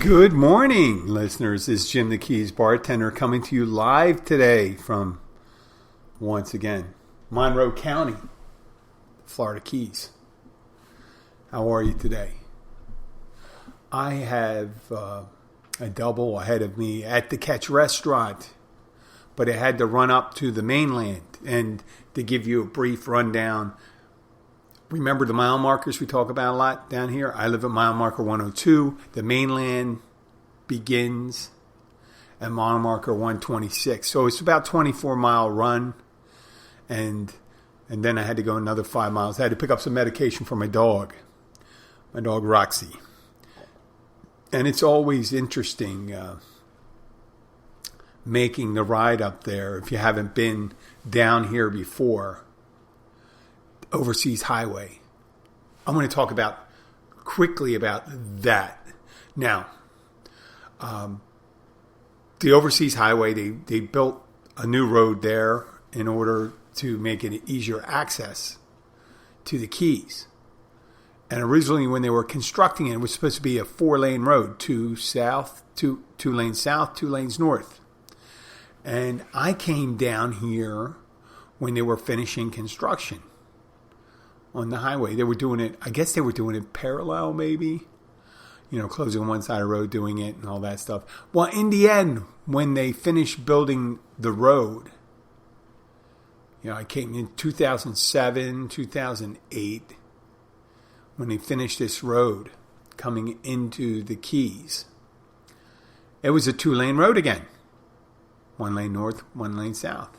Good morning, listeners. This is Jim the Keys Bartender coming to you live today from, once again, Monroe County, Florida Keys. How are you today? I have a double ahead of me at the Catch restaurant, but I had to run up to the mainland. And to give you a brief rundown, remember the mile markers we talk about a lot down here? I live at mile marker 102. The mainland begins at mile marker 126. So it's about a 24-mile run. And then I had to go another 5 miles. I had to pick up some medication for my dog Roxy. And it's always interesting making the ride up there if you haven't been down here before. Overseas highway. I'm going to talk quickly about that. Now, the overseas highway, they built a new road there in order to make it easier access to the Keys. And originally when they were constructing it, it was supposed to be a 4-lane road, two lanes south, 2 lanes north. And I came down here when they were finishing construction on the highway. They were doing it, I guess they were doing it parallel maybe, closing one side of the road, doing it and all that stuff. Well, in the end, when they finished building the road, I came in 2007, 2008, when they finished this road coming into the Keys. It was a 2-lane road again. 1 lane north, 1 lane south.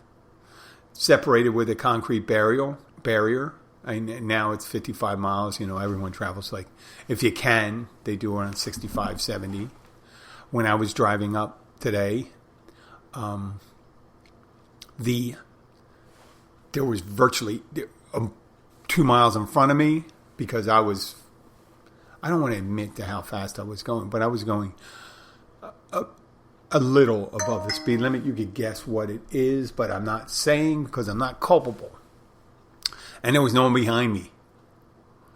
Separated with a concrete barrier. Now it's 55 miles. Everyone travels if you can, they do around 65, 70. When I was driving up today, there was virtually 2 miles in front of me because I don't want to admit to how fast I was going, but I was going a little above the speed limit. You could guess what it is, but I'm not saying because I'm not culpable. And there was no one behind me.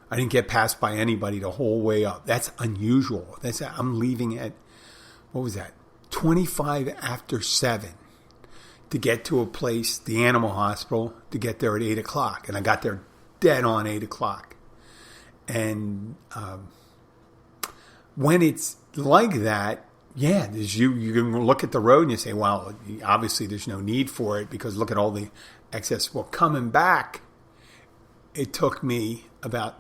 I didn't get passed by anybody the whole way up. That's unusual. I'm leaving at, 25 after 7 to get to a place, the animal hospital, to get there at 8 o'clock. And I got there dead on 8 o'clock. And when it's like that, you can look at the road and you say, well, obviously there's no need for it because look at all the excess. Well, coming back, it took me about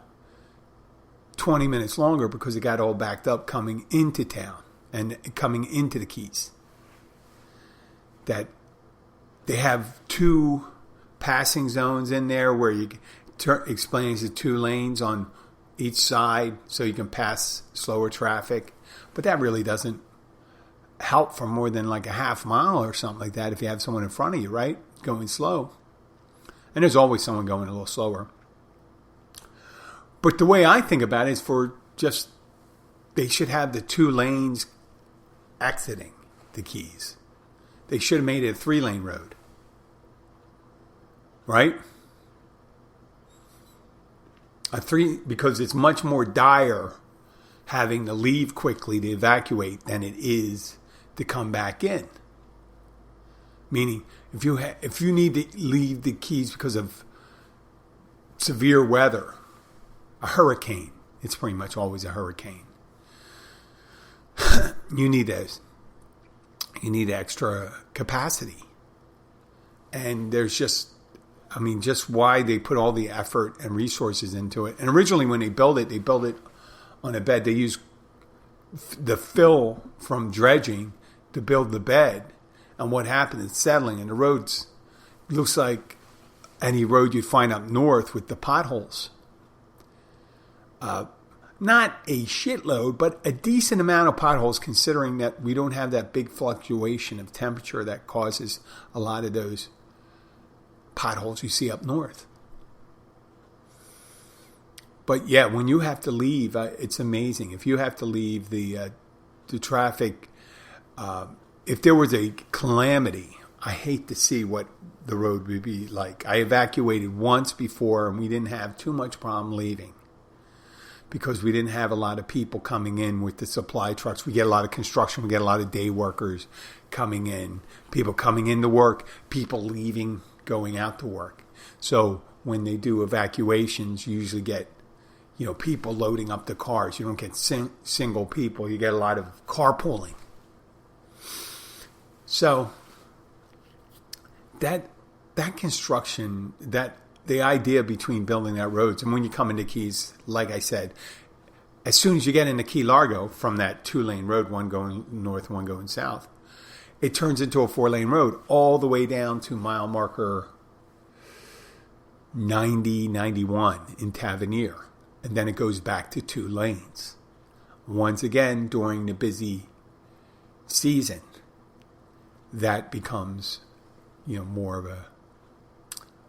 20 minutes longer because it got all backed up coming into town and coming into the Keys. That they have 2 passing zones in there where you explains the 2 lanes on each side so you can pass slower traffic. But that really doesn't help for more than like a half mile or something like that if you have someone in front of you, right? Going slow. And there's always someone going a little slower. But the way I think about it is they should have the 2 lanes exiting the Keys. They should have made it a 3-lane road. Right? Because it's much more dire having to leave quickly to evacuate than it is to come back in. Meaning, if you need to leave the Keys because of severe weather, a hurricane, it's pretty much always a hurricane. You need extra capacity. And there's just why they put all the effort and resources into it. And originally when they built it on a bed. They used the fill from dredging to build the bed. And what happened is settling, and the roads looks like any road you'd find up north with the potholes. Not a shitload, but a decent amount of potholes considering that we don't have that big fluctuation of temperature that causes a lot of those potholes you see up north. But yeah, when you have to leave, it's amazing. If you have to leave the traffic, if there was a calamity, I hate to see what the road would be like. I evacuated once before and we didn't have too much problem leaving because we didn't have a lot of people coming in with the supply trucks. We get a lot of construction. We get a lot of day workers coming in, people coming in to work, people leaving, going out to work. So when they do evacuations, you usually get, people loading up the cars. You don't get single people. You get a lot of carpooling. So that construction, the idea between building that roads, and when you come into Keys, like I said, as soon as you get into Key Largo from that 2-lane road, one going north, one going south, it turns into a 4-lane road all the way down to mile marker 90, 91 in Tavernier. And then it goes back to 2 lanes. Once again, during the busy season, that becomes, more of a,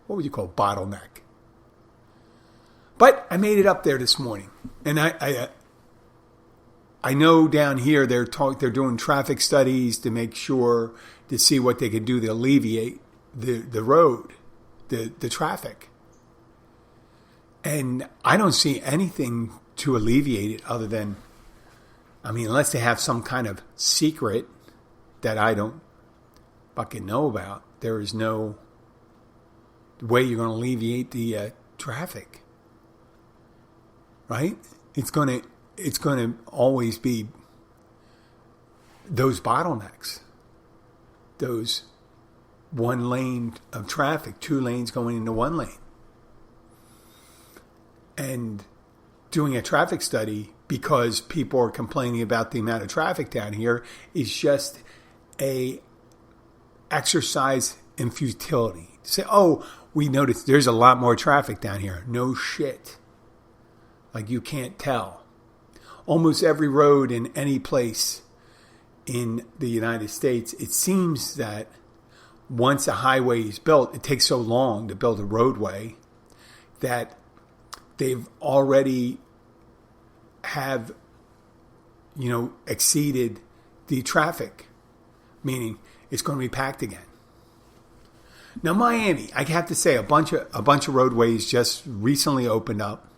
what would you call, bottleneck. But I made it up there this morning, and I know down here they're doing traffic studies to make sure to see what they can do to alleviate the road, the traffic. And I don't see anything to alleviate it other than, unless they have some kind of secret that I don't fucking know about, there is no way you're going to alleviate the traffic, right? It's going to always be those bottlenecks, those 1 lane of traffic, 2 lanes going into 1 lane. And doing a traffic study because people are complaining about the amount of traffic down here is just a exercise in futility. Say, we noticed there's a lot more traffic down here. No shit. Like, you can't tell. Almost every road in any place in the United States, it seems that once a highway is built, it takes so long to build a roadway that they've already have, exceeded the traffic, meaning it's going to be packed again. Now, Miami, I have to say, a bunch of roadways just recently opened up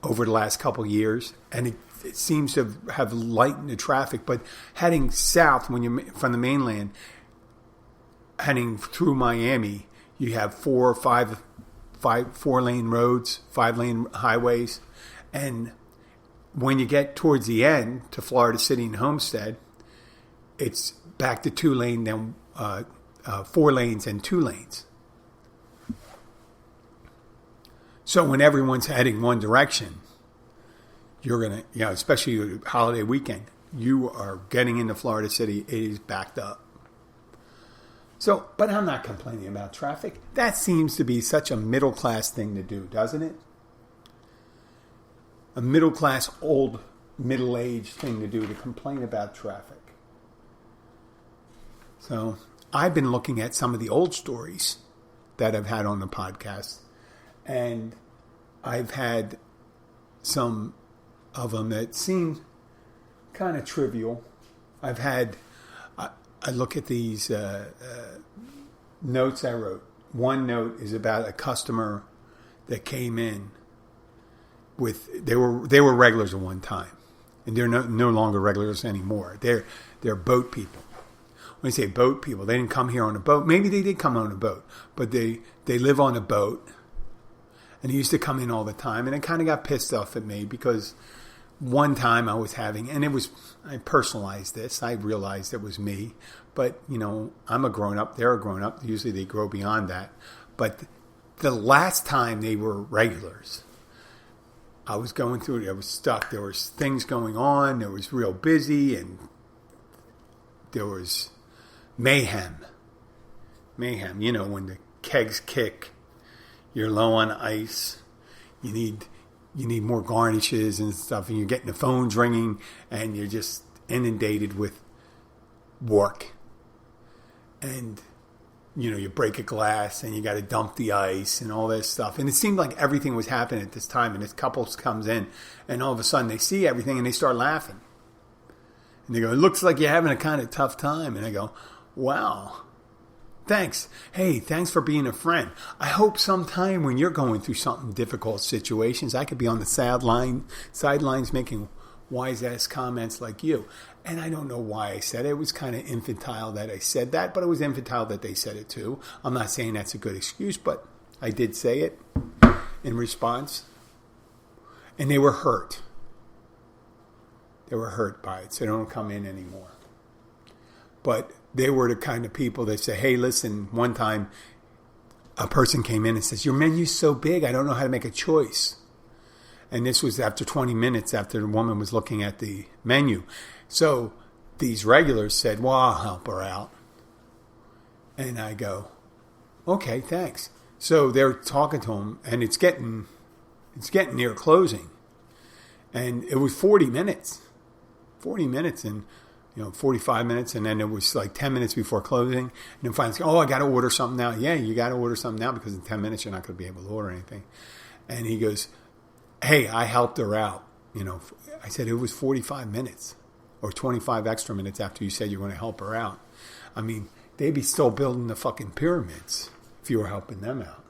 over the last couple of years, and it seems to have lightened the traffic. But heading south, when you're from the mainland, heading through Miami, you have 4 or 5 4-lane roads, 5-lane highways, and when you get towards the end to Florida City and Homestead, it's back to 2-lane, then 4 lanes and 2 lanes. So when everyone's heading one direction, you're gonna, especially holiday weekend, you are getting into Florida City, it is backed up. So, but I'm not complaining about traffic. That seems to be such a middle-class thing to do, doesn't it? A middle-class, old, middle-aged thing to do, to complain about traffic. So, I've been looking at some of the old stories that I've had on the podcast, and I've had some of them that seem kind of trivial. I look at these notes I wrote. One note is about a customer that came in with, they were regulars at one time, and they're no longer regulars anymore. They're boat people. When I say boat people, they didn't come here on a boat. Maybe they did come on a boat, but they live on a boat, and they used to come in all the time, and it kind of got pissed off at me because one time I was having, and I personalized this. I realized it was me, but I'm a grown up. They're a grown up. Usually they grow beyond that. But the last time they were regulars, I was going through it. I was stuck. There was things going on. There was real busy, and there was mayhem. Mayhem. When the kegs kick, you're low on ice. You need more garnishes and stuff, and you're getting the phones ringing, and you're just inundated with work. And, you break a glass, and you got to dump the ice and all this stuff. And it seemed like everything was happening at this time, and this couple comes in, and all of a sudden they see everything, and they start laughing. And they go, "It looks like you're having a kind of tough time." And I go, "Wow, Thanks. Hey, thanks for being a friend. I hope sometime when you're going through something difficult situations, I could be on the sidelines making wise-ass comments like you. And I don't know why I said it. It was kind of infantile that I said that, but it was infantile that they said it too. I'm not saying that's a good excuse, but I did say it in response. And they were hurt. They were hurt by it, so they don't come in anymore. But they were the kind of people that say, hey, listen, one time a person came in and says, your menu's so big, I don't know how to make a choice. And this was after 20 minutes after the woman was looking at the menu. So these regulars said, well, I'll help her out. And I go, okay, thanks. So they're talking to him, and it's getting near closing. And it was 40 minutes. 40 minutes and 45 minutes, and then it was like 10 minutes before closing. And then finally, I got to order something now. Yeah, you got to order something now because in 10 minutes you're not going to be able to order anything. And he goes, hey, I helped her out. I said it was 45 minutes or 25 extra minutes after you said you were going to help her out. I mean, they'd be still building the fucking pyramids if you were helping them out.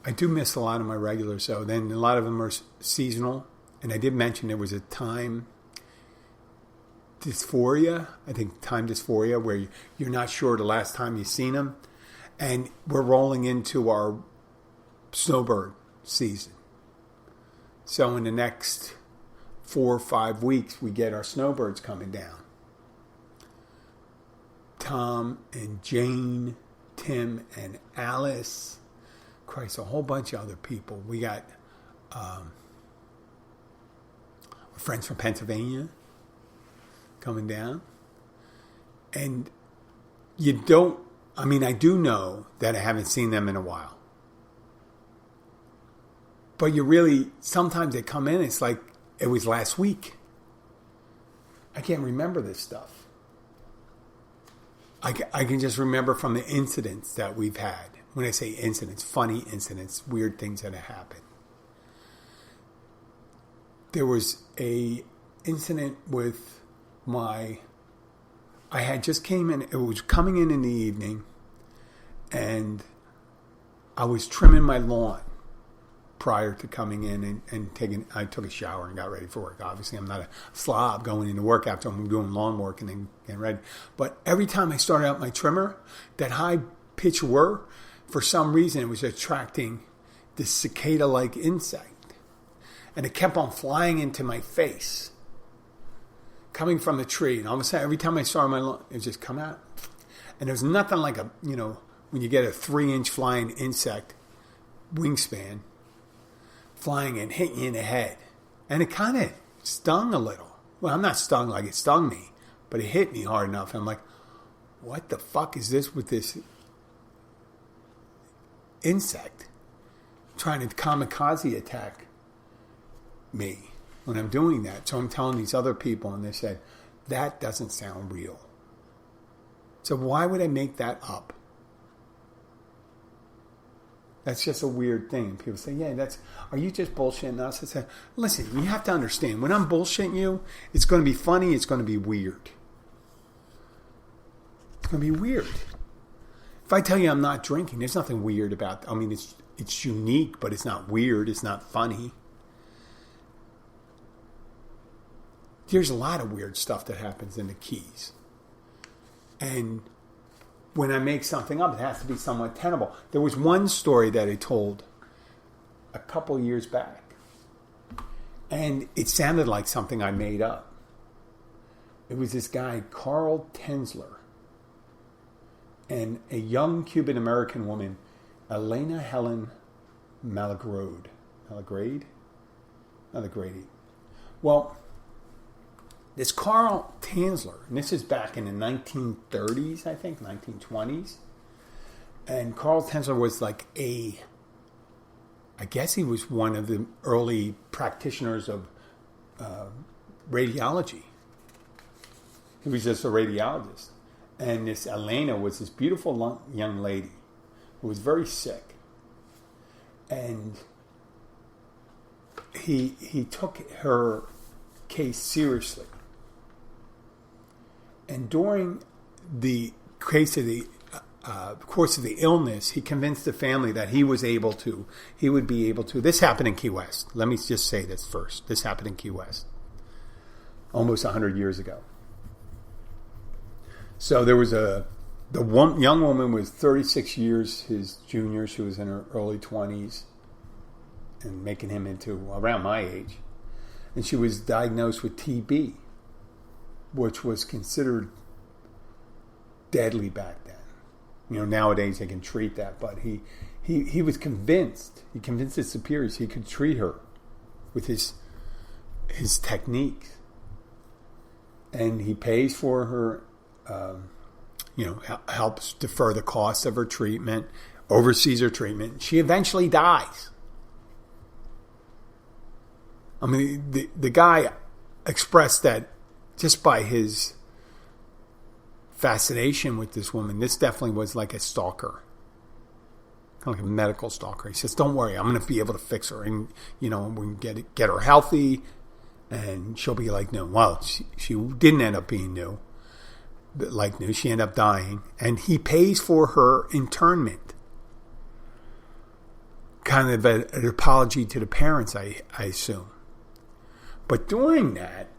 I do miss a lot of my regulars, though. Then a lot of them are seasonal. And I did mention there was a time dysphoria, I think time dysphoria, where you're not sure the last time you've seen them. And we're rolling into our snowbird season. So in the next 4 or 5 weeks, we get our snowbirds coming down. Tom and Jane, Tim and Alice, Christ, a whole bunch of other people. We got friends from Pennsylvania coming down. And I do know that I haven't seen them in a while. But sometimes they come in, it's like it was last week. I can't remember this stuff. I can just remember from the incidents that we've had. When I say incidents, funny incidents, weird things that have happened. There was a incident with I had just came in, it was coming in the evening, and I was trimming my lawn prior to coming in and I took a shower and got ready for work. Obviously, I'm not a slob going into work after I'm doing lawn work and then getting ready. But every time I started out my trimmer, that high pitch whir, for some reason, it was attracting this cicada-like insect. And it kept on flying into my face, coming from the tree. And all of a sudden, every time I saw my lawn, it would just come out. And there's nothing like when you get a 3-inch flying insect wingspan flying and hitting you in the head. And it kind of stung a little. Well, I'm not stung like it stung me, but it hit me hard enough. And I'm like, what the fuck is this with this insect trying to kamikaze attack me when I'm doing that? So I'm telling these other people, and they said, that doesn't sound real. So why would I make that up? That's just a weird thing. People say, are you just bullshitting us? I said, listen, you have to understand, when I'm bullshitting you, it's going to be funny, it's going to be weird. It's going to be weird. If I tell you I'm not drinking, there's nothing weird about it. It's unique, but it's not weird, it's not funny. There's a lot of weird stuff that happens in the Keys. And when I make something up, it has to be somewhat tenable. There was one story that I told a couple years back, and it sounded like something I made up. It was this guy, Carl Tensler, and a young Cuban-American woman, Elena Helen Malagrade. Well, this Carl Tensler, and this is back in the 1930s, I think, 1920s. And Carl Tensler was like I guess he was one of the early practitioners of radiology. He was just a radiologist. And this Elena was this beautiful young lady who was very sick. And he took her case seriously. And during the course of the illness, he convinced the family that he would be able to. This happened in Key West. Let me just say this first. This happened in Key West almost 100 years ago. So there was young woman was 36 years his junior. She was in her early 20s and making him into around my age. And she was diagnosed with TB, which was considered deadly back then. Nowadays they can treat that, but he was convinced. He convinced his superiors he could treat her with his techniques. And he pays for her, helps defer the cost of her treatment, oversees her treatment. She eventually dies. I mean, the guy expressed that just by his fascination with this woman. This definitely was like a stalker, kind of like a medical stalker. He says, "Don't worry, I'm going to be able to fix her, and we can get her healthy, and she'll be like new." Well, she didn't end up being new, but like new. She ended up dying, and he pays for her internment, kind of an apology to the parents, I assume. But during that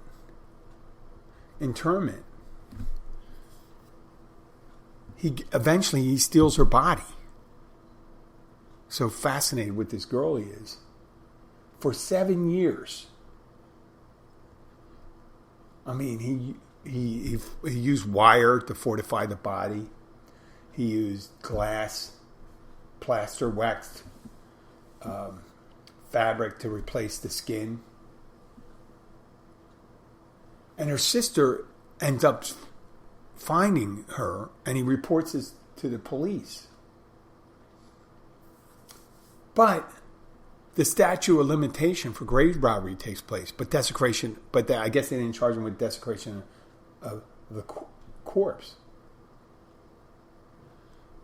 internment, he eventually steals her body. So fascinated with this girl he is. For 7 years. I mean, he used wire to fortify the body. He used glass, plaster, waxed fabric to replace the skin. And her sister ends up finding her, and he reports this to the police. But the statute of limitation for grave robbery takes place, but desecration. But I guess they didn't charge him with desecration of the corpse.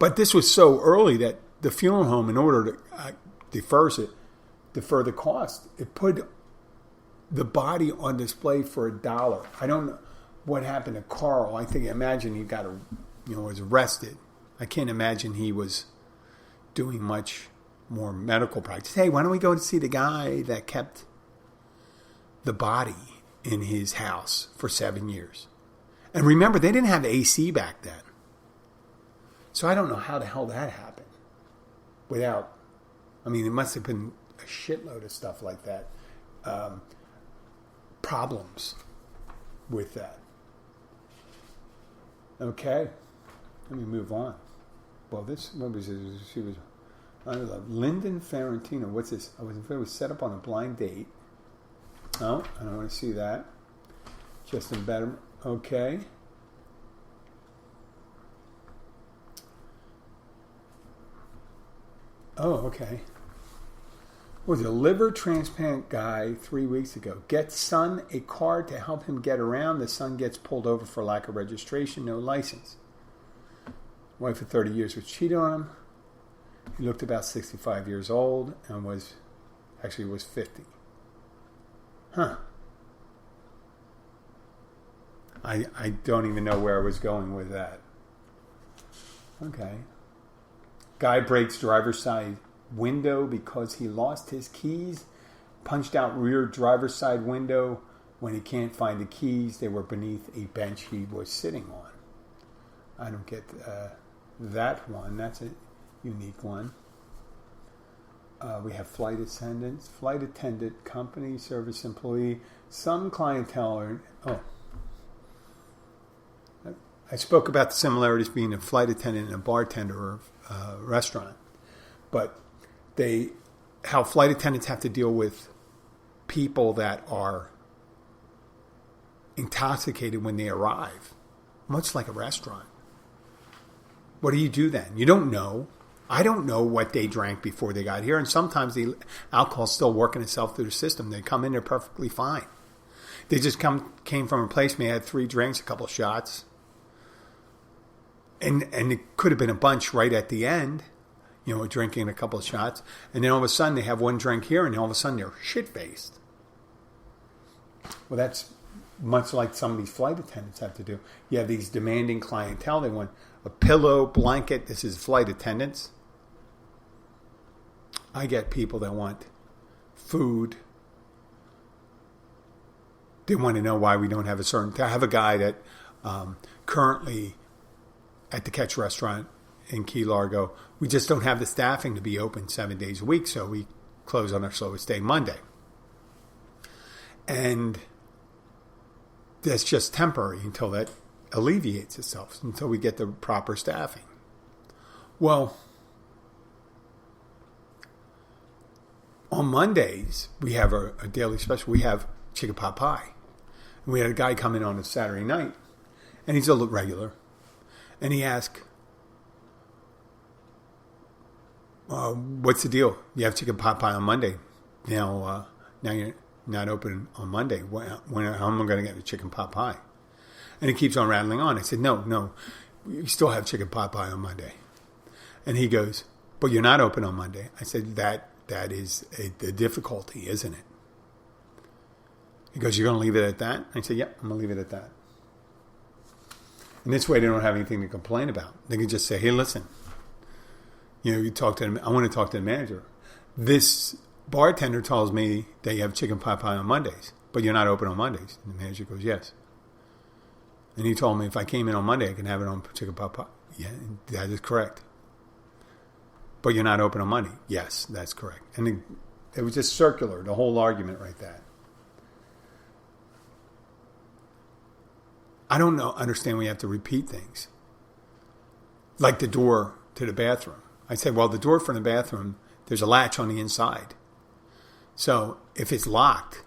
But this was so early that the funeral home, in order to defer the cost, it put the body on display for $1. I don't know what happened to Carl. Imagine he was arrested. I can't imagine he was doing much more medical practice. Hey, why don't we go and see the guy that kept the body in his house for 7 years? And remember, they didn't have AC back then. So I don't know how the hell that happened. It must have been a shitload of stuff like that. Problems with that. Okay, let me move on. Well, what was it? She was, Lyndon Ferrantino. What's this? It was set up on a blind date. Oh, I don't want to see that. Justin Betterman. Okay. Oh, okay. Was a liver transplant guy 3 weeks ago. Gets son a card to help him get around. The son gets pulled over for lack of registration, no license. Wife of 30 years was cheated on him. He looked about 65 years old and was 50. Huh. I don't even know where I was going with that. Okay. Guy breaks driver's side window because he lost his keys. Punched out rear driver's side window. When he can't find the keys, they were beneath a bench he was sitting on. I don't get that one. That's a unique one. We have flight attendant, company, service employee, some clientele. I spoke about the similarities being a flight attendant and a bartender or a restaurant. But how flight attendants have to deal with people that are intoxicated when they arrive, much like a restaurant. What do you do then? You don't know. I don't know what they drank before they got here, and sometimes the alcohol's still working itself through the system. They come in, they're perfectly fine. They just came from a place, may had 3 drinks, a couple of shots, and it could have been a bunch right at the end. Drinking a couple of shots, and then all of a sudden they have 1 drink here, and all of a sudden they're shit-faced. Well, that's much like some of these flight attendants have to do. You have these demanding clientele. They want a pillow, blanket. This is flight attendants. I get people that want food. They want to know why we don't have a certain... I have a guy that currently at the Catch restaurant in Key Largo, we just don't have the staffing to be open 7 days a week, so we close on our slowest day, Monday. And that's just temporary until that alleviates itself, until we get the proper staffing. Well, on Mondays, we have a daily special. We have chicken pot pie. And we had a guy come in on a Saturday night, and he's a regular. And he asked, what's the deal? You have chicken pot pie on Monday. Now you're not open on Monday. How am I going to get the chicken pot pie? And he keeps on rattling on. I said, no, you still have chicken pot pie on Monday. And he goes, but you're not open on Monday. I said, that is the difficulty, isn't it? He goes, you're going to leave it at that? I said, yep, I'm going to leave it at that. And this way they don't have anything to complain about. They can just say, hey, listen, you talk to them. I want to talk to the manager. This bartender tells me that you have chicken pot pie on Mondays, but you're not open on Mondays. And the manager goes, yes. And he told me if I came in on Monday, I can have it on chicken pot pie. Yeah, that is correct. But you're not open on Monday. Yes, that's correct. And it was just circular, the whole argument right there. I don't understand when you have to repeat things. Like the door to the bathroom. I said, well, the door from the bathroom, there's a latch on the inside. So if it's locked,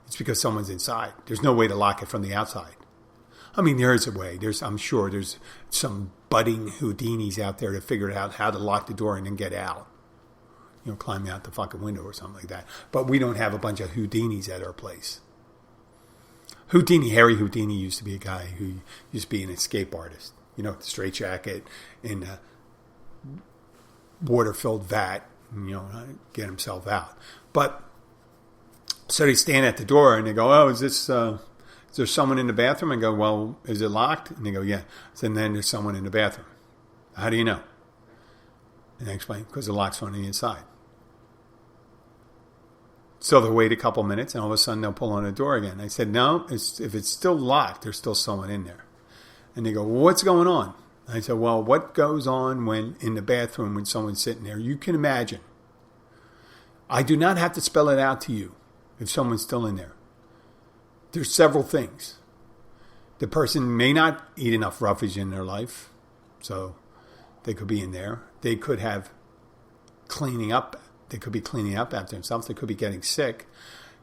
it's because someone's inside. There's no way to lock it from the outside. I mean, there is a way. I'm sure there's some budding Houdinis out there to figure out how to lock the door and then get out. Climb out the fucking window or something like that. But we don't have a bunch of Houdinis at our place. Harry Houdini used to be a guy who used to be an escape artist. The straight jacket in a water-filled vat, get himself out. But, so they stand at the door and they go, oh, is there someone in the bathroom? I go, well, is it locked? And they go, yeah. So then there's someone in the bathroom. How do you know? And I explain, because the lock's on the inside. So they'll wait a couple minutes, and all of a sudden they'll pull on the door again. I said, no, if it's still locked, there's still someone in there. And they go, well, what's going on? I said, well, what goes on when in the bathroom when someone's sitting there? You can imagine. I do not have to spell it out to you if someone's still in there. There's several things. The person may not eat enough roughage in their life, so they could be in there. They could have cleaning up. They could be cleaning up after themselves. They could be getting sick.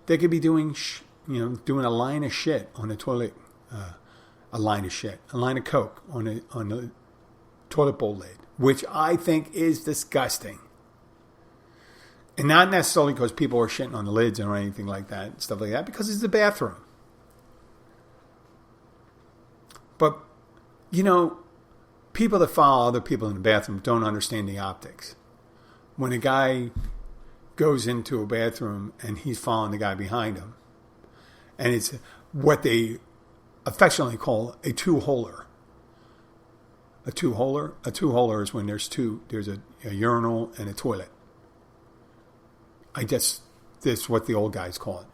They could be doing a line of shit on the toilet. A line of Coke on the toilet bowl lid, which I think is disgusting. And not necessarily because people are shitting on the lids or anything like that, stuff like that, because it's the bathroom. But, people that follow other people in the bathroom don't understand the optics. When a guy goes into a bathroom and he's following the guy behind him, and it's what they affectionately call a two-holer. A two-holer is when there's a urinal and a toilet. That's what the old guys call it.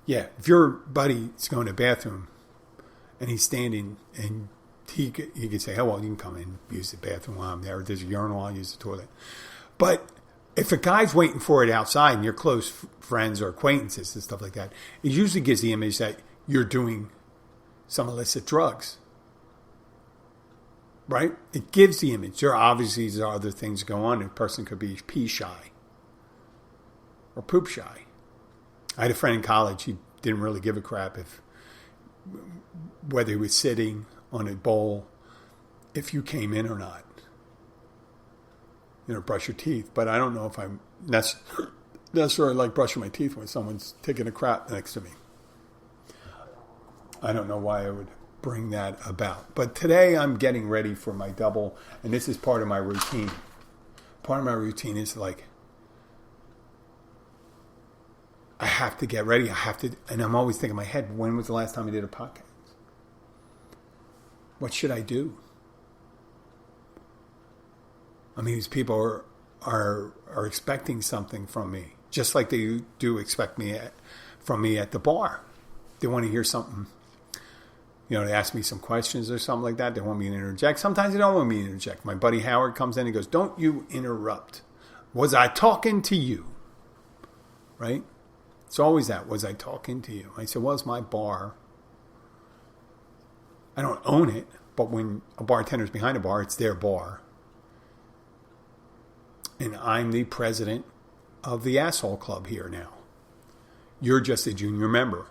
Yeah, if your buddy's going to the bathroom and he's standing and he could say, oh, well, you can come in and use the bathroom while I'm there. If there's a urinal, I'll use the toilet. But if a guy's waiting for it outside and you're close friends or acquaintances and stuff like that, it usually gives the image that you're doing some illicit drugs. Right? It gives the image. There are other things going on. A person could be pee shy or poop shy. I had a friend in college. He didn't really give a crap whether he was sitting on a bowl, if you came in or not. Brush your teeth. But I don't know if I'm necessarily like brushing my teeth when someone's taking a crap next to me. I don't know why I would bring that about. But today I'm getting ready for my double, and this is part of my routine. Part of my routine is like I have to get ready. And I'm always thinking in my head, when was the last time I did a podcast? What should I do? I mean, these people are expecting something from me, just like they do expect from me at the bar. They want to hear something. They ask me some questions or something like that. They want me to interject. Sometimes they don't want me to interject. My buddy Howard comes in and goes, "Don't you interrupt. Was I talking to you?" Right? It's always that. Was I talking to you? I said, well, it's my bar. I don't own it, but when a bartender's behind a bar, it's their bar. And I'm the president of the Asshole Club here now. You're just a junior member.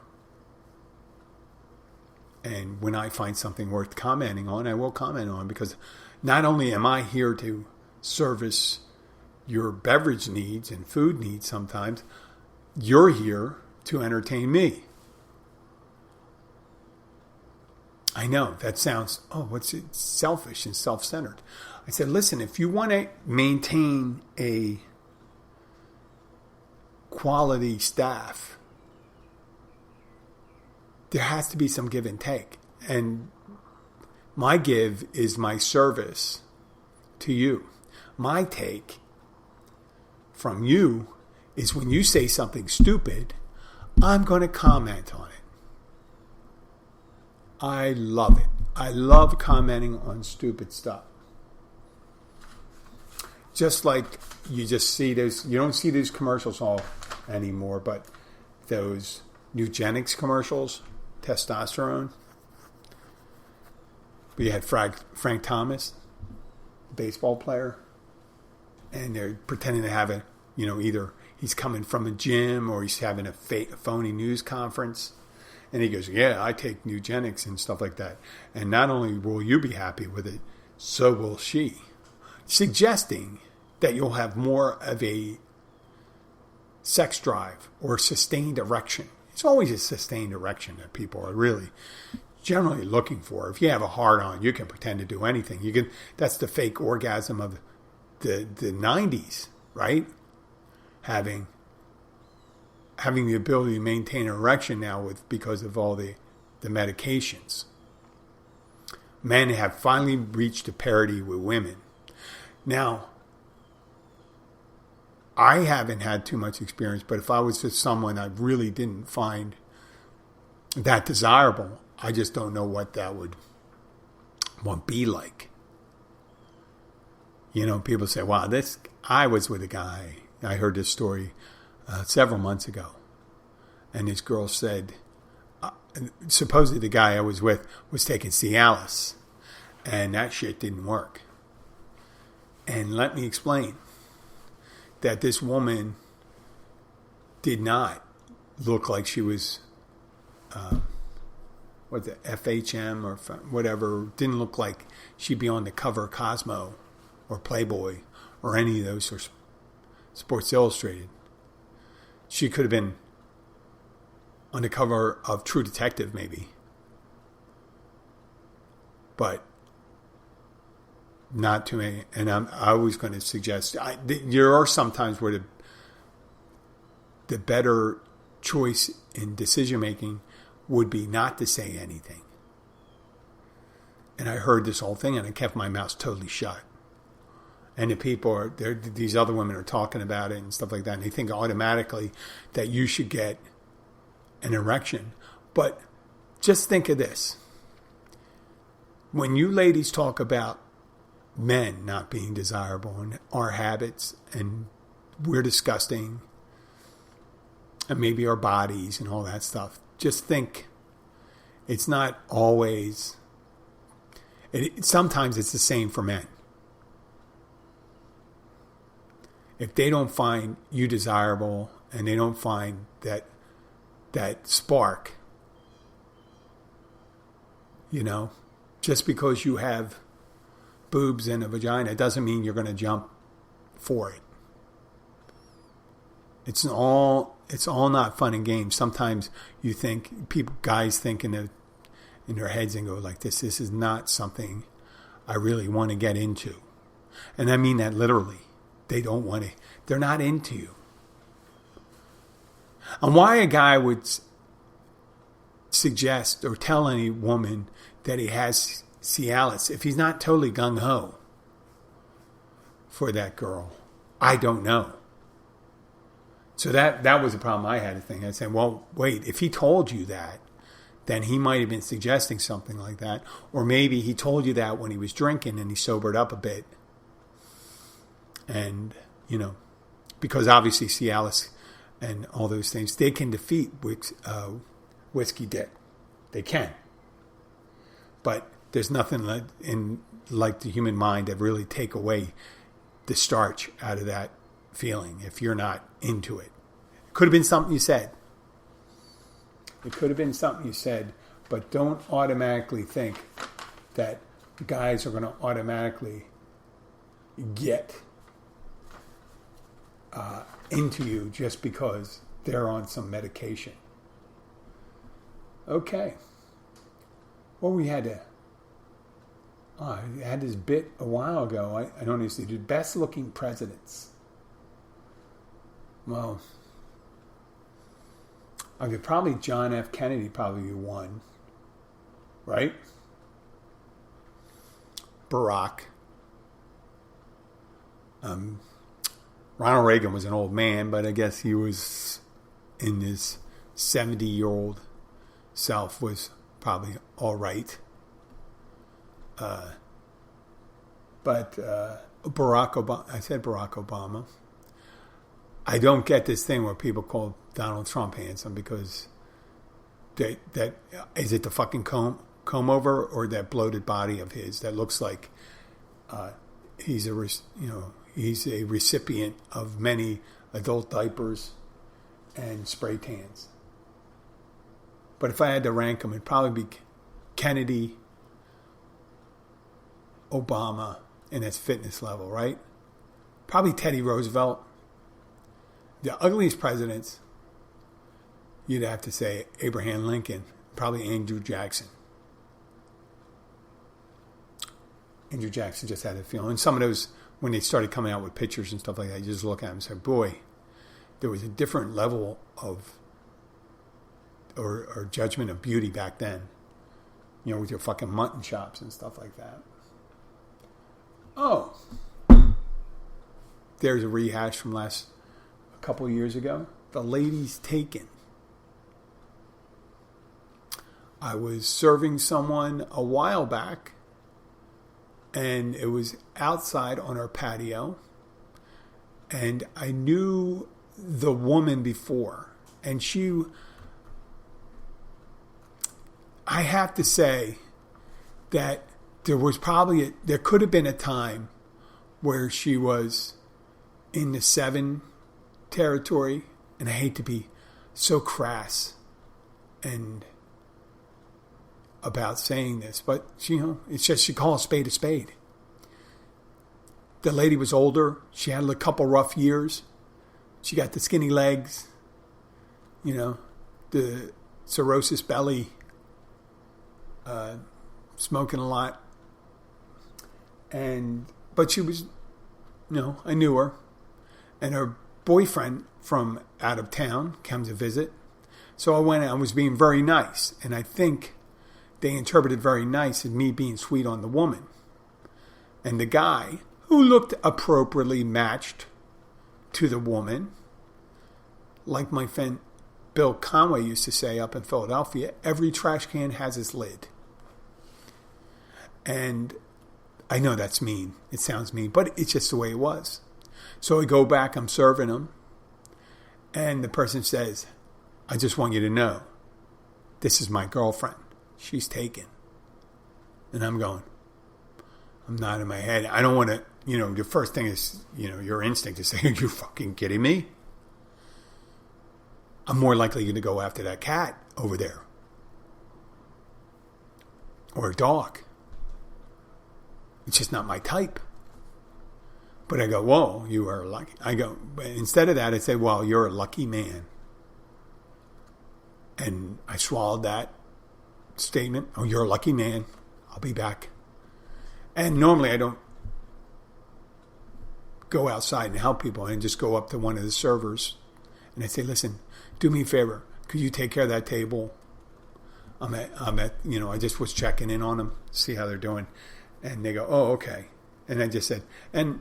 And when I find something worth commenting on, I will comment on, because not only am I here to service your beverage needs and food needs sometimes, you're here to entertain me. I know that sounds, what's it, selfish and self-centered. I said, listen, if you want to maintain a quality staff, there has to be some give and take. And my give is my service to you. My take from you is when you say something stupid, I'm going to comment on it. I love it. I love commenting on stupid stuff. Just like you just see those, you don't see these commercials all anymore, but those Nugenics commercials, testosterone. We had Frank Thomas, baseball player, and they're pretending to have either he's coming from a gym or he's having a phony news conference. And he goes, yeah, I take Nugenics and stuff like that. And not only will you be happy with it, so will she. Suggesting that you'll have more of a sex drive or sustained erection. It's always a sustained erection that people are really generally looking for. If you have a hard-on, you can pretend to do anything. That's the fake orgasm of the 90s, right? Having the ability to maintain an erection now because of all the medications. Men have finally reached a parity with women. Now, I haven't had too much experience, but if I was with someone I really didn't find that desirable, I just don't know what that would be like. People say, wow, I was with a guy. I heard this story several months ago. And this girl said, supposedly the guy I was with was taking Cialis. And that shit didn't work. And let me explain that this woman did not look like she was, FHM or whatever. Didn't look like she'd be on the cover of Cosmo or Playboy or any of those, or Sports Illustrated. She could have been on the cover of True Detective, maybe. But not to me. And I was going to suggest, there are some times where the better choice in decision-making would be not to say anything. And I heard this whole thing, and I kept my mouth totally shut. And the people these other women are talking about it and stuff like that, and they think automatically that you should get an erection. But just think of this. When you ladies talk about men not being desirable and our habits and we're disgusting and maybe our bodies and all that stuff, just think it's not always... sometimes it's the same for men. If they don't find you desirable and they don't find that spark, just because you have boobs and a vagina guys mean you're going to jump for it. It's all not fun and games. Sometimes you think guys think in their heads and go like this is not something I really want to get into. And I mean that literally. They don't want to. They're not into you. And why a guy would suggest or tell any woman that he has Cialis if he's not totally gung-ho for that girl, I don't know. So that was a problem I had to think. I said, well, wait, if he told you that, then he might have been suggesting something like that. Or maybe he told you that when he was drinking and he sobered up a bit. And, because obviously Cialis and all those things, they can defeat whiskey dick. They can. But there's nothing like the human mind that really take away the starch out of that feeling if you're not into it. It could have been something you said. But don't automatically think that guys are going to automatically get into you just because they're on some medication. Okay. Well, I had this bit a while ago. I don't used to do best looking presidents. Well, I could probably John F. Kennedy probably be one, right? Barack. Ronald Reagan was an old man, but I guess he was in his 70-year-old self was probably all right. But Barack Obama, I said Barack Obama. I don't get this thing where people call Donald Trump handsome because that is it the fucking comb over or that bloated body of his that looks like he's a recipient of many adult diapers and spray tans. But if I had to rank them, it'd probably be Kennedy, Obama, and its fitness level, right? Probably Teddy Roosevelt. The ugliest presidents, you'd have to say Abraham Lincoln, probably Andrew Jackson. Andrew Jackson just had a feeling. And some of those, when they started coming out with pictures and stuff like that, you just look at them and say, boy, there was a different level of or judgment of beauty back then. With your fucking mutton chops and stuff like that. Oh. There's a rehash from a couple of years ago. The Lady's Taken. I was serving someone a while back, and it was outside on our patio, and I knew the woman before, and I have to say that there could have been a time where she was in the 7 territory, and I hate to be so crass and about saying this, but it's just, she calls a spade a spade. The lady was older. She had a couple rough years. She got the skinny legs, the cirrhosis belly, smoking a lot. But she was, I knew her. And her boyfriend from out of town comes to visit. So I went and I was being very nice. And I think they interpreted very nice as me being sweet on the woman. And the guy, who looked appropriately matched to the woman, like my friend Bill Conway used to say up in Philadelphia, every trash can has its lid. And I know that's mean. It sounds mean, but it's just the way it was. So I go back, I'm serving them, and the person says, I just want you to know, this is my girlfriend. She's taken. And I'm going, I'm nodding my head. I don't want to, the first thing is, your instinct is saying, are you fucking kidding me? I'm more likely going to go after that cat over there. Or a dog. It's just not my type. But I go, whoa, you are lucky. But instead of that, I say, well, you're a lucky man. And I swallowed that statement. Oh, you're a lucky man. I'll be back. And normally I don't go outside and help people. I just go up to one of the servers And I'd say, listen, do me a favor. Could you take care of that table? I just was checking in on them, see how they're doing. And they go, oh, okay. And I just said, and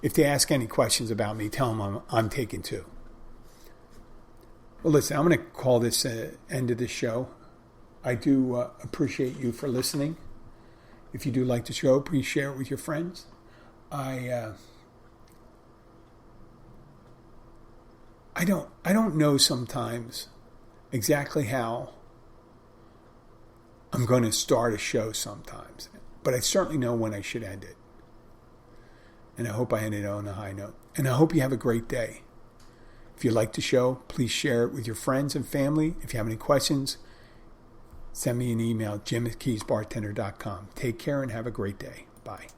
if they ask any questions about me, tell them I'm taking two. Well, listen, I'm going to call this end of the show. I do appreciate you for listening. If you do like the show, please share it with your friends. I don't know sometimes exactly how I'm going to start a show sometimes, but I certainly know when I should end it. And I hope I end it on a high note. And I hope you have a great day. If you like the show, please share it with your friends and family. If you have any questions, send me an email, jim@keysbartender.com. Take care and have a great day. Bye.